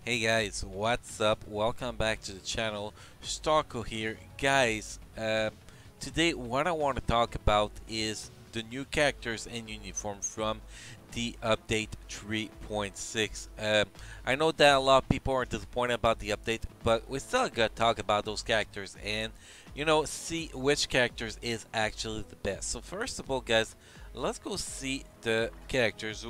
Hey guys, what's up? Welcome back to the channel. Starko here. Guys, today what I want to talk about is the new characters and uniform from the update 3.6. I know that a lot of people are disappointed about the update, but we still gotta talk about those characters and, see which characters is actually the best. So first of all, guys, let's go see the characters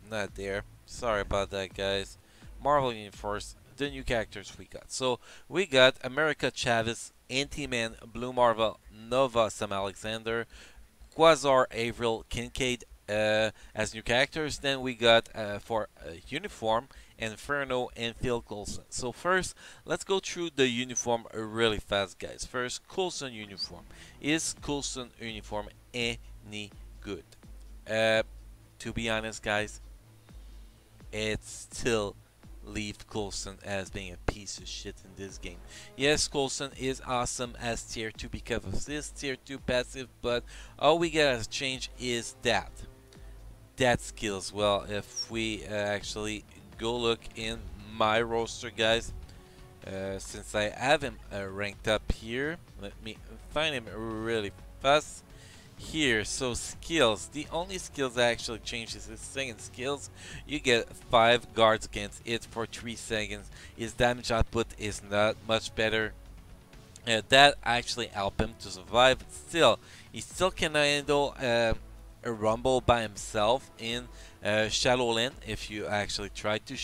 not there. Sorry about that, guys. Marvel Universe, the new characters we got. So we got America Chavez, AntiMan, Blue Marvel, Nova Sam Alexander, Quasar Avril Kincaid as new characters. Then we got for uniform Inferno and Phil Coulson. So first, let's go through the uniform really fast, guys. First, Coulson uniform. Is Coulson uniform any good? Uh, to be honest, guys, it's still leave Coulson as being a piece of shit in this game. Yes, Coulson is awesome as tier 2 because of this tier 2 passive, but all we gotta change is that skills. Well, if we actually go look in my roster, guys, since I have him ranked up here, let me find him really fast here. So skills, the only skills that actually changes is second skills. You get 5 guards against it for 3 seconds. His damage output is not much better. That actually help him to survive. Still, he still can handle a rumble by himself in Shadowland if you actually try to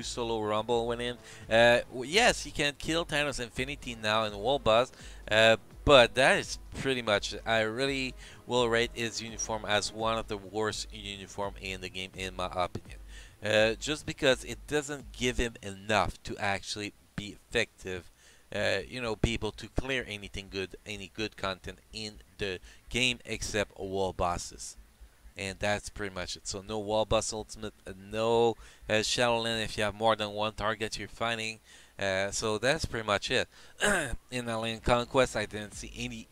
solo rumble with him. Yes, he can kill Thanos Infinity now in Wall Boss, but that is pretty much it. I really will rate his uniform as one of the worst uniform in the game, in my opinion. Just because it doesn't give him enough to actually be effective. Be able to clear any good content in the game except wall bosses. And that's pretty much it. So no wall boss ultimate, no Sheldon if you have more than one target you're fighting. So that's pretty much it. In Alien Conquest, I didn't see any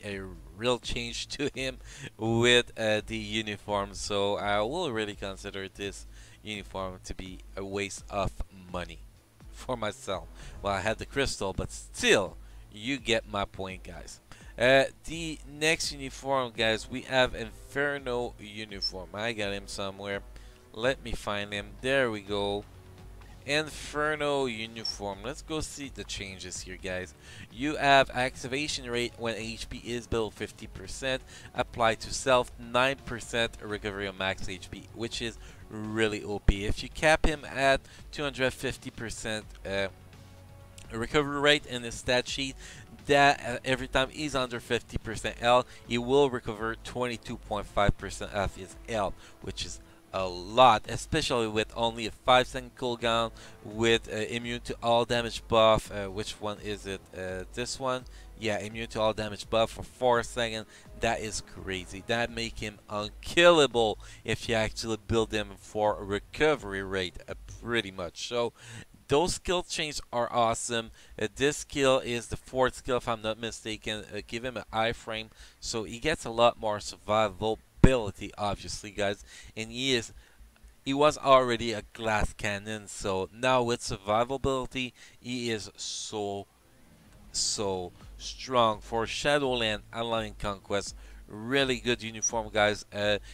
real change to him with the uniform. So I will really consider this uniform to be a waste of money for myself. Well, I had the crystal, but still, you get my point, guys. The next uniform, guys, we have Inferno uniform. I got him somewhere. Let me find him. There we go. Inferno uniform. Let's go see the changes here, guys. You have activation rate when HP is below 50%, apply to self, 9% recovery on max HP, which is really OP. If you cap him at 250% recovery rate in the stat sheet, that every time he's under 50% L, he will recover 22.5% of his L, which is a lot, especially with only a 5-second cooldown, with immune to all damage buff. Which one is it? This one? Yeah, immune to all damage buff for 4 seconds. That is crazy. That make him unkillable if you actually build him for recovery rate, pretty much. So those skill changes are awesome. This skill is the 4th skill, if I'm not mistaken. Give him an iframe, so he gets a lot more survivability, obviously, guys. And he was already a glass cannon, so now with survivability, he is so strong for Shadowland Alien Conquest. Really good uniform, guys.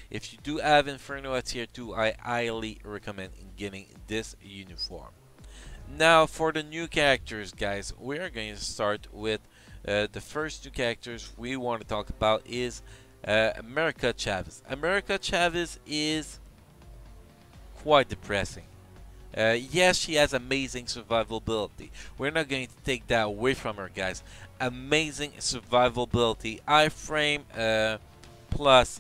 If you do have Inferno at tier 2, I highly recommend getting this uniform. Now for the new characters, guys, we are going to start with the first two characters we want to talk about is America Chavez. America Chavez is quite depressing. Yes, she has amazing survivability. We're not going to take that away from her, guys. Amazing survivability. Iframe plus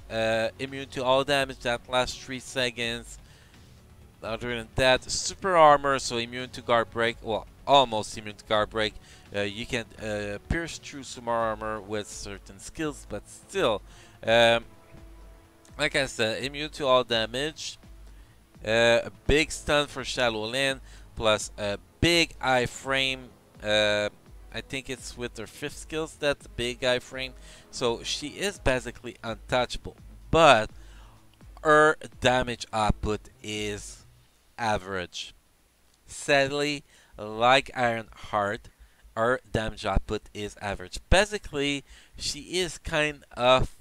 immune to all damage that lasts 3 seconds. Other than that, super armor, so immune to guard break. Well, almost immune to guard break. You can pierce through some armor with certain skills, but still, like I said, immune to all damage. A big stun for Shadowland, plus a big iframe. I think it's with her 5th skills, that's a big iframe. So she is basically untouchable, but her damage output is average. Sadly, like Ironheart, her damage output is average. Basically, she is kind of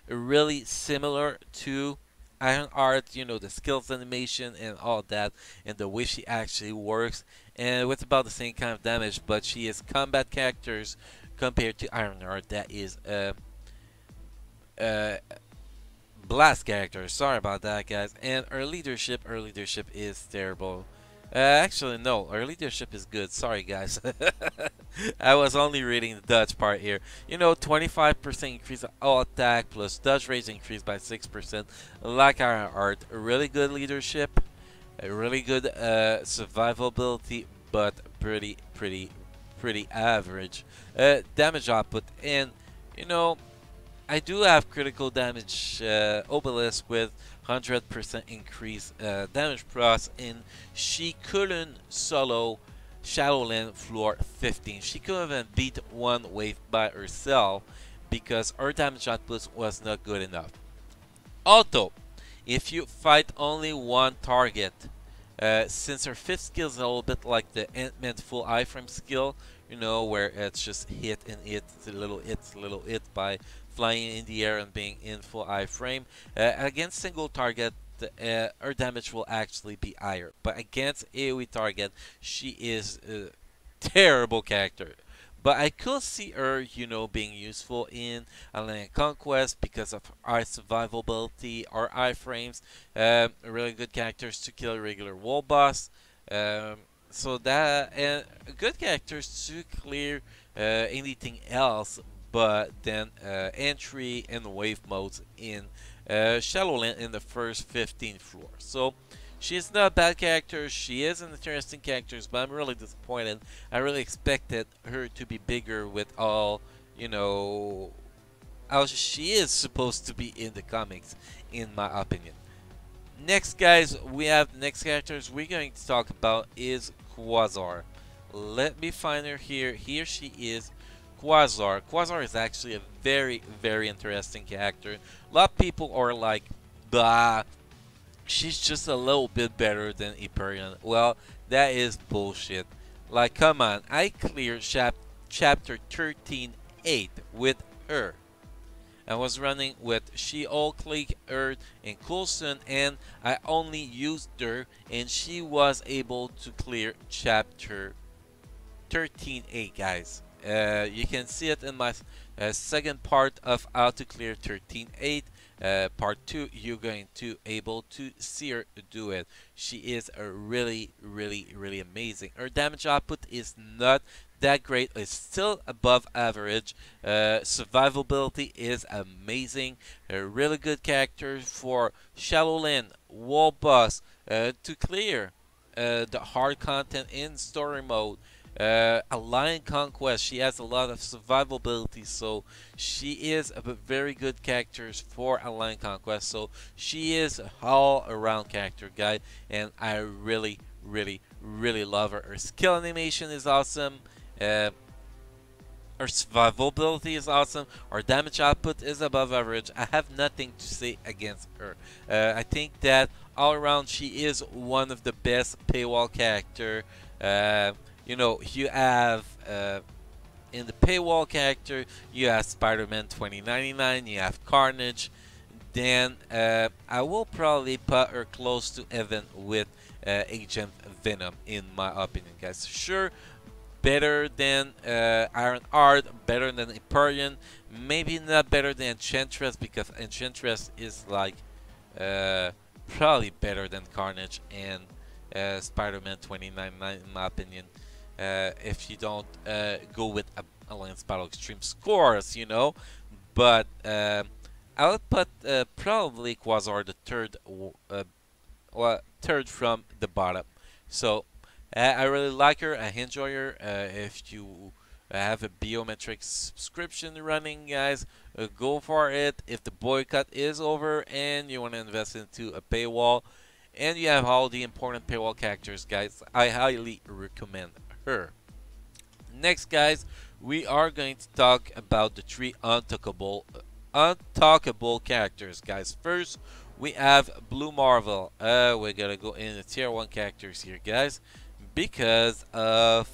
really similar to Ironheart, you know, the skills animation and all that, and the way she actually works, and with about the same kind of damage, but she is combat characters compared to Ironheart. That is uh, blast character. Sorry about that, guys. And her leadership is terrible. Actually, no, her leadership is good. Sorry, guys. I was only reading the Dutch part here. You know, 25% increase of all attack plus Dutch raise increased by 6%. Like our art, really good leadership, a really good survivability, but pretty average damage output. And you know, I do have critical damage obelisk with 100% increase damage plus, and she couldn't solo Shadowland floor 15. She couldn't beat one wave by herself because her damage output was not good enough. Although, if you fight only one target, since her fifth skill is a little bit like the Ant-Man full iframe skill, you know, where it's just hit and hit, little hit by flying in the air and being in full iframe. Against single target, her damage will actually be higher. But against AoE target, she is a terrible character. But I could see her, you know, being useful in Alien Conquest because of our survivability, our iframes, really good characters to kill regular wall boss. So that and good characters to clear anything else, but then entry and wave modes in Shadowland in the first 15 floors. So she's not a bad character. She is an interesting character, but I'm really disappointed. I really expected her to be bigger with all, you know, how she is supposed to be in the comics, in my opinion. Next, guys, we have the next characters we're going to talk about is Quasar. Let me find her here. Here she is, Quasar. Quasar is actually a very interesting character. A lot of people are like, bah, she's just a little bit better than Hyperion. Well, that is bullshit. Like, come on, I cleared chapter 13-8 with her. I was running with She-Hulk, Click, Earth, and Coulson, and I only used her, and she was able to clear chapter 13-8, guys. You can see it in my second part of how to clear 13-8. Part 2, you're going to able to see her do it. She is a really amazing. Her damage output is not that great. It's still above average. Survivability is amazing. A really good character for Shadowland Wall Boss to clear the hard content in story mode. Alliance Conquest, she has a lot of survivability, so she is a very good character for Alliance Conquest. So she is a all-around character, guy, and I really love her. Her skill animation is awesome. Her survivability is awesome. Her damage output is above average. I have nothing to say against her. I think that all around she is one of the best paywall character. You know, you have in the paywall character, you have Spider-Man 2099, you have Carnage. Then I will probably put her close to Evan with Agent Venom, in my opinion, guys. Sure, better than Ironheart, better than Hyperion, maybe not better than Enchantress, because Enchantress is like probably better than Carnage and Spider-Man 2099, in my opinion. If you don't go with Alliance Battle Extreme scores, you know. But I would put probably Quasar the third from the bottom. So I really like her. I enjoy her. If you have a biometric subscription running, guys, go for it. If the boycott is over and you want to invest into a paywall, and you have all the important paywall characters, guys, I highly recommend her. Next, guys, we are going to talk about the three untalkable characters, guys. First, we have Blue Marvel. We're gonna go in the tier 1 characters here, guys. because of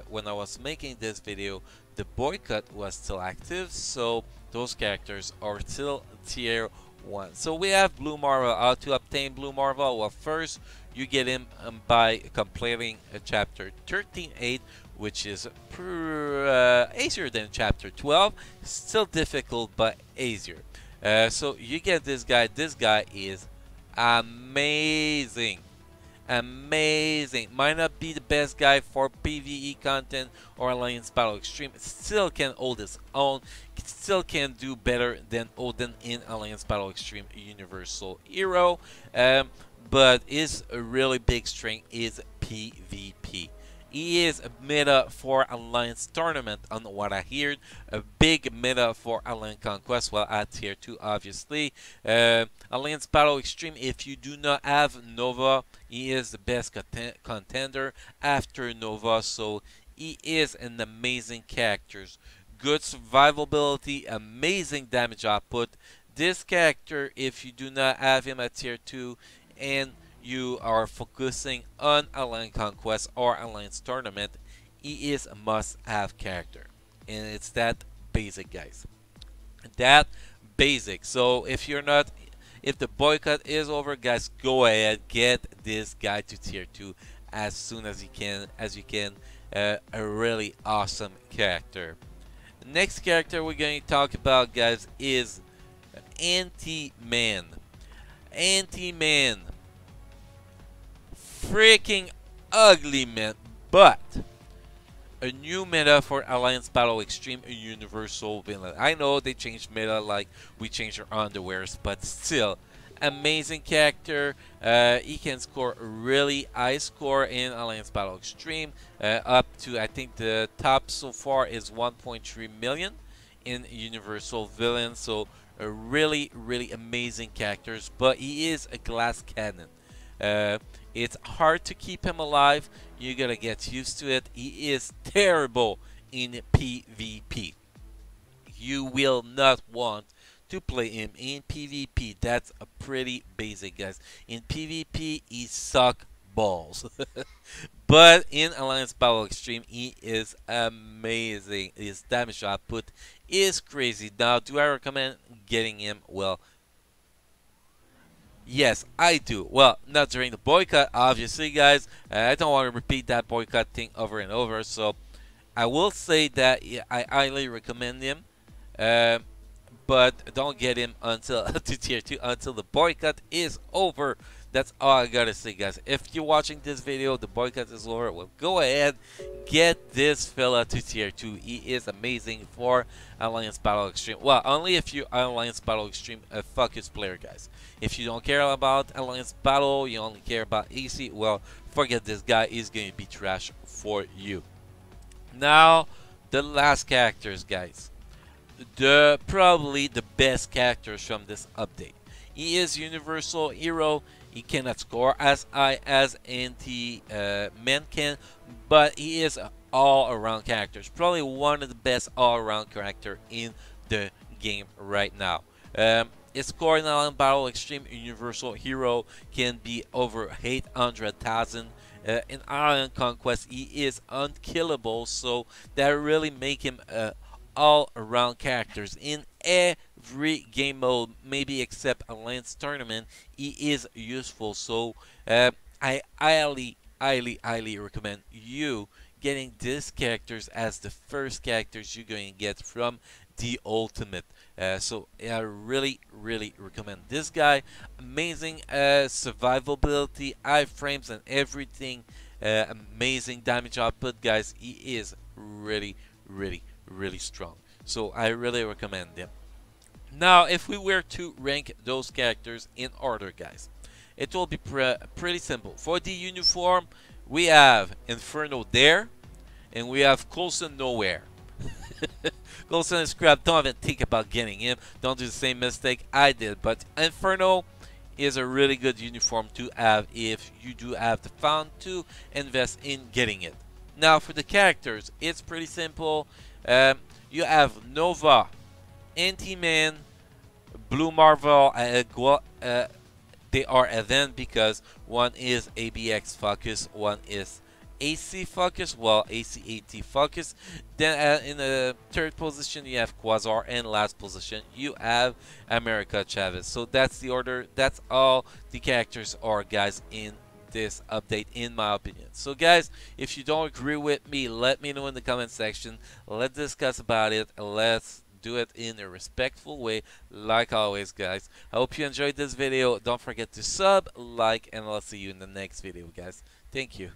when I was making this video, the boycott was still active, so those characters are still tier 1. So we have Blue Marvel. How to obtain Blue Marvel? Well, first you get him by completing chapter 13.8, which is easier than chapter 12. Still difficult, but easier. So you get this guy. This guy is amazing. Amazing. Might not be the best guy for PvE content or Alliance Battle Extreme. Still can hold his own. Still can do better than Odin in Alliance Battle Extreme Universal Hero. But his really big strength is PvP. He is a meta for Alliance Tournament, on what I heard. A big meta for Alliance Conquest, well, at tier 2, obviously. Alliance Battle Extreme, if you do not have Nova, he is the best contender after Nova, so he is an amazing character. Good survivability, amazing damage output. This character, if you do not have him at tier 2, and you are focusing on Alliance Conquest or Alliance Tournament, he is a must-have character. And it's that basic, guys. That basic. So if you're not, if the boycott is over, guys, go ahead, get this guy to tier 2 as soon as you can. A really awesome character. The next character we're going to talk about, guys, is AntiMan. AntiMan. Freaking ugly, man, but a new meta for Alliance Battle Extreme Universal Villain. I know they changed meta like we changed our underwears, but still, amazing character. He can score a really high score in Alliance Battle Extreme, up to, I think the top so far is 1.3 million in Universal Villain. So a really amazing characters, but he is a glass cannon. It's hard to keep him alive. You gotta get used to it. He is terrible in PvP. You will not want to play him in PvP. That's a pretty basic, guys. In PvP, he suck balls. But in Alliance Battle Extreme, he is amazing. His damage output is crazy. Now, do I recommend getting him? Well, yes, I do. Well, not during the boycott, obviously, guys. I don't want to repeat that boycott thing over and over. So, I will say that I highly recommend him. But don't get him until to tier 2 until the boycott is over. That's all I gotta say, guys. If you're watching this video, the boycott is over, well, go ahead, get this fella to tier 2. He is amazing for Alliance Battle Extreme. Well, only if you're Alliance Battle Extreme focus player, guys. If you don't care about Alliance Battle, you only care about AC, well, forget this guy. He's going to be trash for you. Now, the last characters, guys. Probably the best characters from this update. He is Universal Hero. He cannot score as high as AntiMan can, but he is an all-around character. Probably one of the best all-around character in the game right now. His score in Alliance Battle Extreme Universal Hero can be over 800,000. In Alliance Conquest, he is unkillable, so that really make him all-around characters in every game mode, maybe except Alliance Tournament. He is useful, so I highly recommend you getting these characters as the first characters you're going to get from the Ultimate. So I really recommend this guy. Amazing survivability, high frames and everything. Amazing damage output, guys. He is really strong, so I really recommend him. Now, if we were to rank those characters in order, guys, it will be pretty simple. For the uniform, we have Inferno there, and we have Coulson nowhere. Coulson is crap. Don't even think about getting him. Don't do the same mistake I did. But Inferno is a really good uniform to have if you do have the fund to invest in getting it. Now, for the characters, it's pretty simple. You have Nova, AntiMan, Blue Marvel. They are event because one is ABX focus, one is AC focus, well, AC-AT focus. Then in the third position you have Quasar, and last position you have America Chavez. So that's the order. That's all the characters are, guys, in this update, in my opinion. So guys, if you don't agree with me, let me know in the comment section. Let's discuss about it. Let's do it in a respectful way, like always, guys. I hope you enjoyed this video. Don't forget to sub, like, and I'll see you in the next video, guys. Thank you.